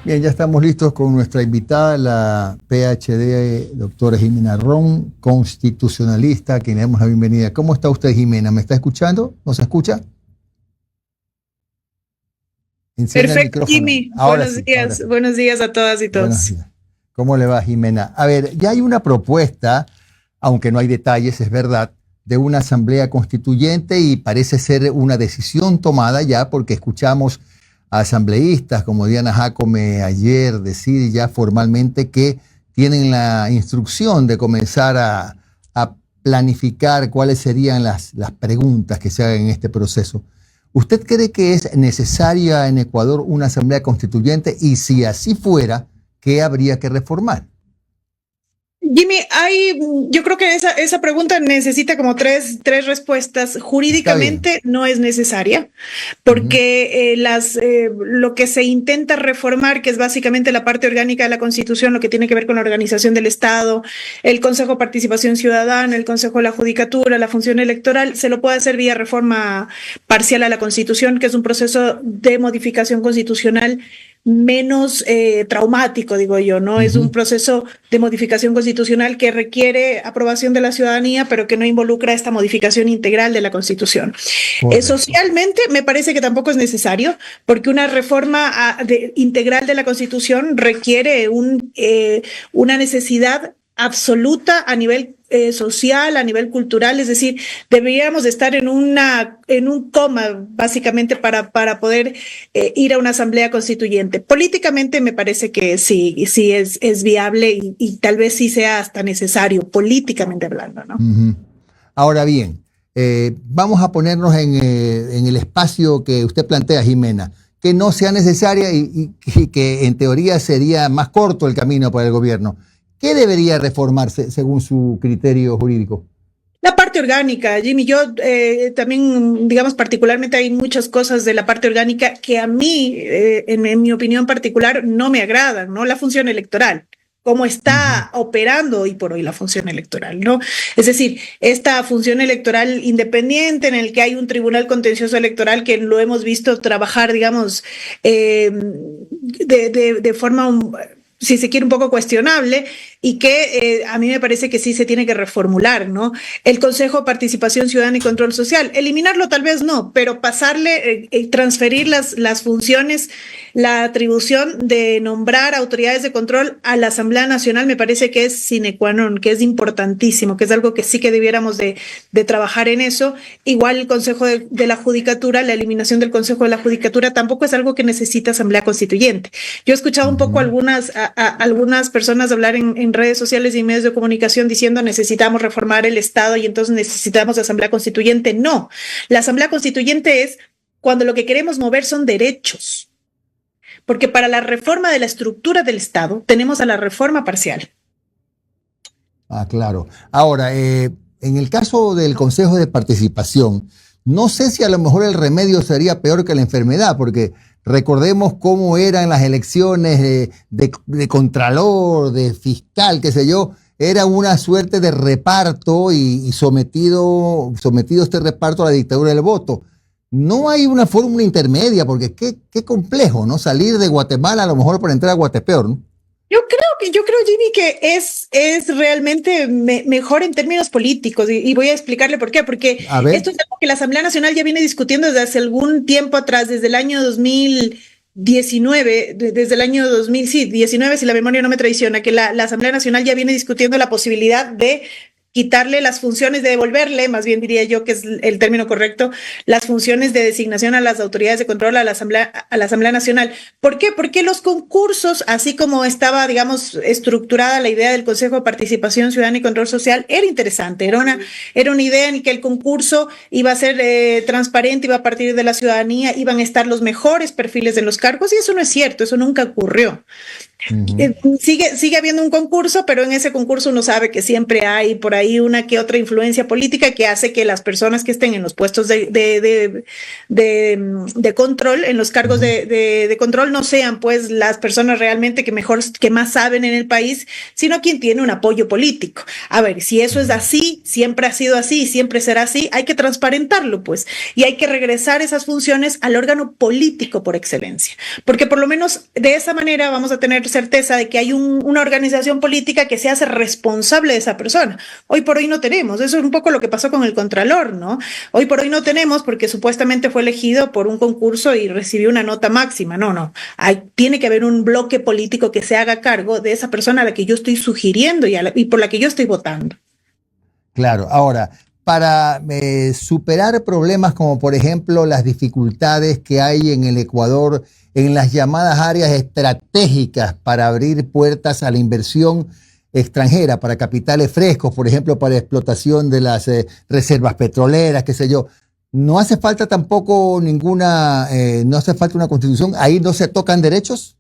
Bien, ya estamos listos con nuestra invitada, la PhD doctora Jimena Ron, constitucionalista, a quien le damos la bienvenida. ¿Cómo está usted, Jimena? ¿Me está escuchando? ¿Nos escucha? Encienda el Perfecto, micrófono. Jimmy. Ahora sí, ahora sí. Buenos días a todas y Buenos todos. días. ¿Cómo le va, Jimena? A ver, ya hay una propuesta, aunque no hay detalles, es verdad, de una asamblea constituyente y parece ser una decisión tomada ya porque escuchamos a asambleístas como Diana Jácome ayer decir ya formalmente que tienen la instrucción de comenzar a planificar cuáles serían las preguntas que se hagan en este proceso. ¿Usted cree que es necesaria en Ecuador una asamblea constituyente? Y si así fuera, ¿qué habría que reformar? Jimmy, yo creo que esa pregunta necesita como tres respuestas. Jurídicamente no es necesaria, porque lo que se intenta reformar, que es básicamente la parte orgánica de la Constitución, lo que tiene que ver con la organización del Estado, el Consejo de Participación Ciudadana, el Consejo de la Judicatura, la función electoral, se lo puede hacer vía reforma parcial a la Constitución, que es un proceso de modificación constitucional menos traumático, digo yo, ¿no? Es un proceso de modificación constitucional que requiere aprobación de la ciudadanía, pero que no involucra esta modificación integral de la Constitución. Socialmente me parece que tampoco es necesario, porque una reforma integral de la Constitución requiere una necesidad absoluta a nivel social, a nivel cultural, es decir, deberíamos estar en un coma básicamente para poder ir a una asamblea constituyente. Políticamente me parece que sí es viable y tal vez sí sea hasta necesario, políticamente hablando, ¿no? Ahora bien, vamos a ponernos en el espacio que usted plantea, Jimena, que no sea necesaria y que en teoría sería más corto el camino para el gobierno. ¿Qué debería reformarse según su criterio jurídico? La parte orgánica, Jimmy, yo también, digamos, particularmente hay muchas cosas de la parte orgánica que a mí, en mi opinión particular, no me agradan, ¿no? La función electoral, cómo está operando hoy por hoy la función electoral, ¿no? Es decir, esta función electoral independiente en el que hay un tribunal contencioso electoral que lo hemos visto trabajar, digamos, de forma si se quiere, un poco cuestionable y que a mí me parece que sí se tiene que reformular, ¿no? El Consejo de Participación Ciudadana y Control Social, eliminarlo tal vez no, pero pasarle, transferir las funciones, la atribución de nombrar autoridades de control a la Asamblea Nacional me parece que es sine qua non, que es importantísimo, que es algo que sí que debiéramos de trabajar en eso. Igual el Consejo de la Judicatura, la eliminación del Consejo de la Judicatura tampoco es algo que necesita Asamblea Constituyente. Yo he escuchado un poco algunas personas hablar en redes sociales y medios de comunicación diciendo necesitamos reformar el Estado y entonces necesitamos Asamblea Constituyente. No, la Asamblea Constituyente es cuando lo que queremos mover son derechos, porque para la reforma de la estructura del Estado tenemos a la reforma parcial. Ah, claro. Ahora, en el caso del Consejo de Participación, no sé si a lo mejor el remedio sería peor que la enfermedad, porque recordemos cómo eran las elecciones de contralor, de fiscal, qué sé yo. Era una suerte de reparto y sometido este reparto a la dictadura del voto. No hay una fórmula intermedia, porque qué complejo, ¿no? Salir de Guatemala a lo mejor para entrar a Guatepeor, ¿no? Yo creo, Jimmy, que es realmente mejor en términos políticos y voy a explicarle por qué. Porque esto es algo que la Asamblea Nacional ya viene discutiendo desde hace algún tiempo atrás, desde el año 2019, desde el año 2019, si la memoria no me traiciona, que la Asamblea Nacional ya viene discutiendo la posibilidad de quitarle las funciones, de devolverle, más bien diría yo que es el término correcto, las funciones de designación a las autoridades de control a la Asamblea Nacional. ¿Por qué? Porque los concursos, así como estaba, digamos, estructurada la idea del Consejo de Participación Ciudadana y Control Social, era interesante, era una idea en que el concurso iba a ser transparente, iba a partir de la ciudadanía, iban a estar los mejores perfiles en los cargos, y eso no es cierto, eso nunca ocurrió. Ujú. Sigue habiendo un concurso, pero en ese concurso uno sabe que siempre hay por ahí una que otra influencia política que hace que las personas que estén en los puestos de control, en los cargos Ujú. de control, no sean pues las personas realmente que más saben en el país, sino quien tiene un apoyo político. A ver, si eso es así, siempre ha sido así, siempre será así, hay que transparentarlo pues, y hay que regresar esas funciones al órgano político por excelencia, porque por lo menos de esa manera vamos a tener certeza de que hay una organización política que se hace responsable de esa persona. Hoy por hoy no tenemos, eso es un poco lo que pasó con el Contralor, ¿no? Hoy por hoy no tenemos porque supuestamente fue elegido por un concurso y recibió una nota máxima. No. Tiene que haber un bloque político que se haga cargo de esa persona a la que yo estoy sugiriendo y por la que yo estoy votando. Claro, ahora, para superar problemas como por ejemplo las dificultades que hay en el Ecuador en las llamadas áreas estratégicas para abrir puertas a la inversión extranjera, para capitales frescos, por ejemplo, para explotación de las reservas petroleras, qué sé yo. No hace falta tampoco no hace falta una constitución, ahí no se tocan derechos.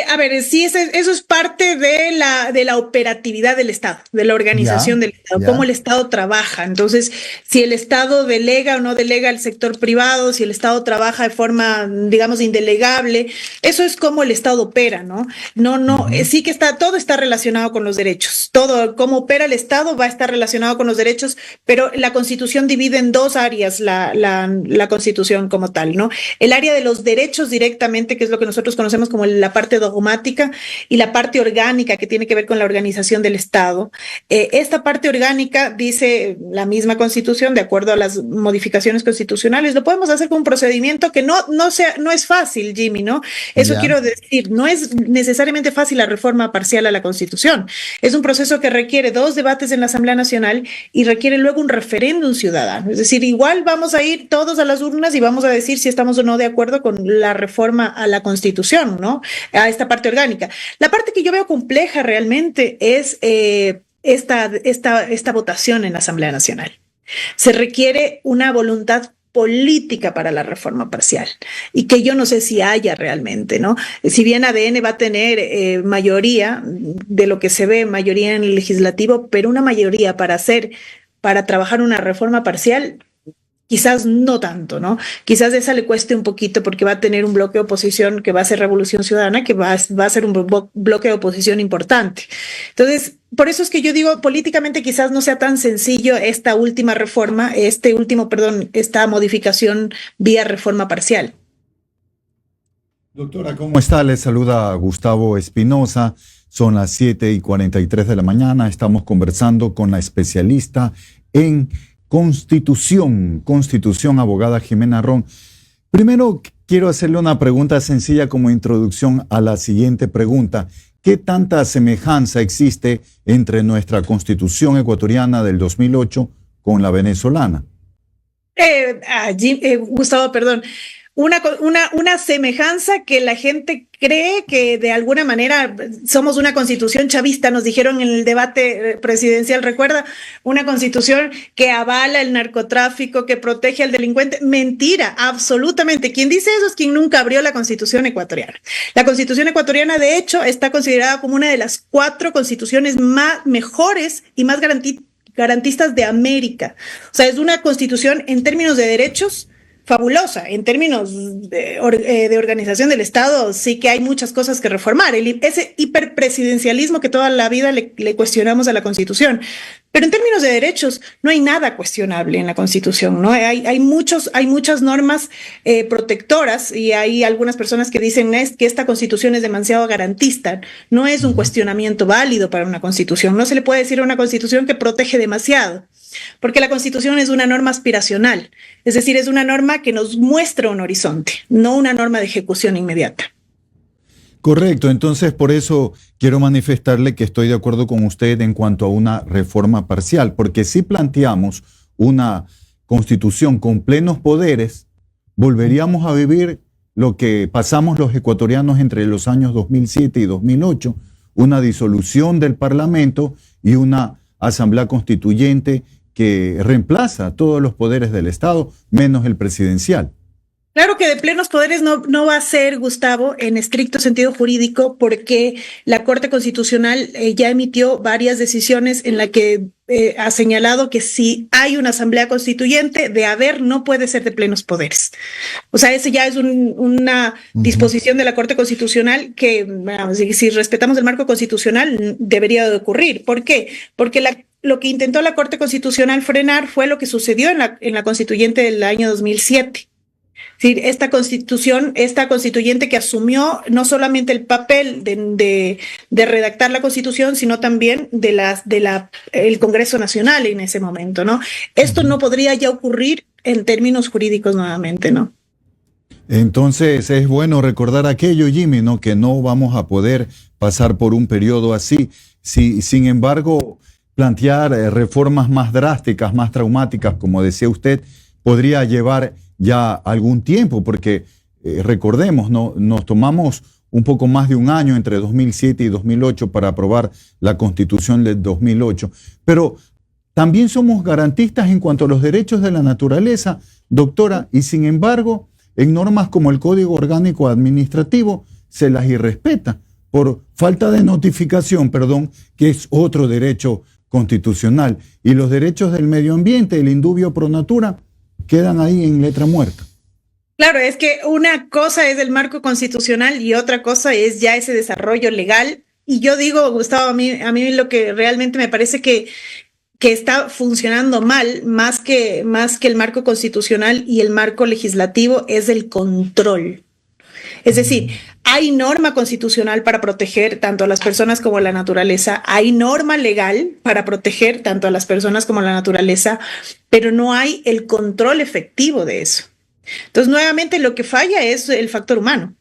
A ver, sí, eso es parte de la operatividad del Estado, de la Ya, organización del Estado, cómo ya. el Estado trabaja. Entonces, si el Estado delega o no delega al sector privado, si el Estado trabaja de forma, digamos, indelegable, eso es cómo el Estado opera, ¿no? No, Ujú. sí que todo está relacionado con los derechos. Todo, cómo opera el Estado va a estar relacionado con los derechos, pero la Constitución divide en dos áreas la Constitución como tal, ¿no? El área de los derechos directamente, que es lo que nosotros conocemos como la parte dogmática, y la parte orgánica que tiene que ver con la organización del Estado. Esta parte orgánica, dice la misma Constitución, de acuerdo a las modificaciones constitucionales, lo podemos hacer con un procedimiento que no es fácil, Jimmy, ¿no? Eso Ya. quiero decir, no es necesariamente fácil la reforma parcial a la Constitución. Es un proceso que requiere 2 debates en la Asamblea Nacional y requiere luego un referéndum ciudadano. Es decir, igual vamos a ir todos a las urnas y vamos a decir si estamos o no de acuerdo con la reforma a la Constitución, ¿no? A esta parte orgánica. La parte que yo veo compleja realmente es esta votación en la Asamblea Nacional. Se requiere una voluntad política para la reforma parcial y que yo no sé si haya realmente, ¿no? Si bien ADN va a tener mayoría de lo que se ve, mayoría en el legislativo, pero una mayoría para trabajar una reforma parcial, quizás no tanto, ¿no? Quizás esa le cueste un poquito porque va a tener un bloque de oposición que va a ser Revolución Ciudadana, que va a ser un bloque de oposición importante. Entonces, por eso es que yo digo, políticamente quizás no sea tan sencillo esta última reforma, esta modificación vía reforma parcial. Doctora, ¿cómo está? Le saluda Gustavo Espinosa. Son las 7:43 de la mañana. Estamos conversando con la especialista en Constitución, abogada Jimena Ron. Primero, quiero hacerle una pregunta sencilla como introducción a la siguiente pregunta. ¿Qué tanta semejanza existe entre nuestra Constitución ecuatoriana del 2008 con la venezolana? Gustavo, perdón. Una semejanza que la gente cree que de alguna manera somos una constitución chavista, nos dijeron en el debate presidencial, recuerda, una constitución que avala el narcotráfico, que protege al delincuente. Mentira, absolutamente. Quien dice eso es quien nunca abrió la constitución ecuatoriana. La constitución ecuatoriana, de hecho, está considerada como una de las 4 constituciones mejores y más garantistas de América. O sea, es una constitución en términos de derechos fabulosa. En términos de organización del Estado, sí que hay muchas cosas que reformar. Ese hiperpresidencialismo que toda la vida le cuestionamos a la Constitución. Pero en términos de derechos, no hay nada cuestionable en la Constitución, ¿no? Hay muchas normas protectoras y hay algunas personas que dicen que esta Constitución es demasiado garantista. No es un cuestionamiento válido para una Constitución. No se le puede decir a una Constitución que protege demasiado, porque la Constitución es una norma aspiracional, es decir, es una norma que nos muestra un horizonte, no una norma de ejecución inmediata. Correcto, entonces por eso quiero manifestarle que estoy de acuerdo con usted en cuanto a una reforma parcial, porque si planteamos una constitución con plenos poderes, volveríamos a vivir lo que pasamos los ecuatorianos entre los años 2007 y 2008, una disolución del Parlamento y una asamblea constituyente que reemplaza todos los poderes del Estado, menos el presidencial. Claro que de plenos poderes no va a ser, Gustavo, en estricto sentido jurídico, porque la Corte Constitucional ya emitió varias decisiones en la que ha señalado que si hay una asamblea constituyente, de haber no puede ser de plenos poderes. O sea, ese ya es una disposición de la Corte Constitucional que, bueno, si respetamos el marco constitucional, debería de ocurrir. ¿Por qué? Porque lo que intentó la Corte Constitucional frenar fue lo que sucedió en la constituyente del año 2007. Es decir, esta constituyente que asumió no solamente el papel de redactar la Constitución, sino también el Congreso Nacional en ese momento, ¿no? Esto no podría ya ocurrir en términos jurídicos nuevamente, ¿no? Entonces es bueno recordar aquello, Jimmy, ¿no? Que no vamos a poder pasar por un periodo así. Sin embargo, plantear reformas más drásticas, más traumáticas, como decía usted, podría llevar ya algún tiempo, porque recordemos, ¿no? Nos tomamos un poco más de un año entre 2007 y 2008 para aprobar la Constitución del 2008, pero también somos garantistas en cuanto a los derechos de la naturaleza, doctora, y sin embargo, en normas como el Código Orgánico Administrativo se las irrespeta por falta de notificación, que es otro derecho constitucional, y los derechos del medio ambiente, el indubio pro natura, quedan ahí en letra muerta. Claro, es que una cosa es el marco constitucional y otra cosa es ya ese desarrollo legal. Y yo digo, Gustavo, a mí lo que realmente me parece que está funcionando mal, más que el marco constitucional y el marco legislativo, es el control. Es decir, hay norma constitucional para proteger tanto a las personas como a la naturaleza, hay norma legal para proteger tanto a las personas como a la naturaleza, pero no hay el control efectivo de eso. Entonces, nuevamente, lo que falla es el factor humano,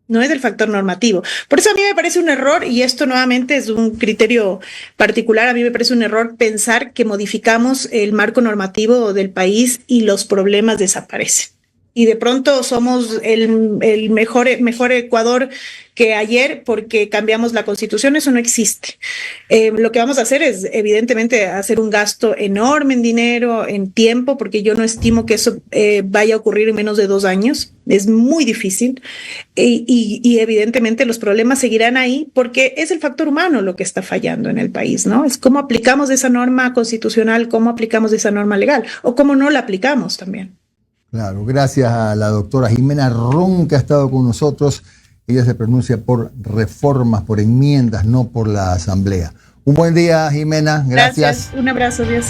no es el factor normativo. Por eso a mí me parece un error, y esto nuevamente es un criterio particular, a mí me parece un error pensar que modificamos el marco normativo del país y los problemas desaparecen. Y de pronto somos el mejor Ecuador que ayer porque cambiamos la Constitución. Eso no existe. Lo que vamos a hacer es, evidentemente, hacer un gasto enorme en dinero, en tiempo, porque yo no estimo que eso vaya a ocurrir en menos de 2 años. Es muy difícil. Y evidentemente los problemas seguirán ahí porque es el factor humano lo que está fallando en el país, ¿no? Es cómo aplicamos esa norma constitucional, cómo aplicamos esa norma legal o cómo no la aplicamos también. Claro, gracias a la doctora Jimena Ron que ha estado con nosotros. Ella se pronuncia por reformas, por enmiendas, no por la asamblea. Un buen día, Jimena. Gracias. Un abrazo, Dios.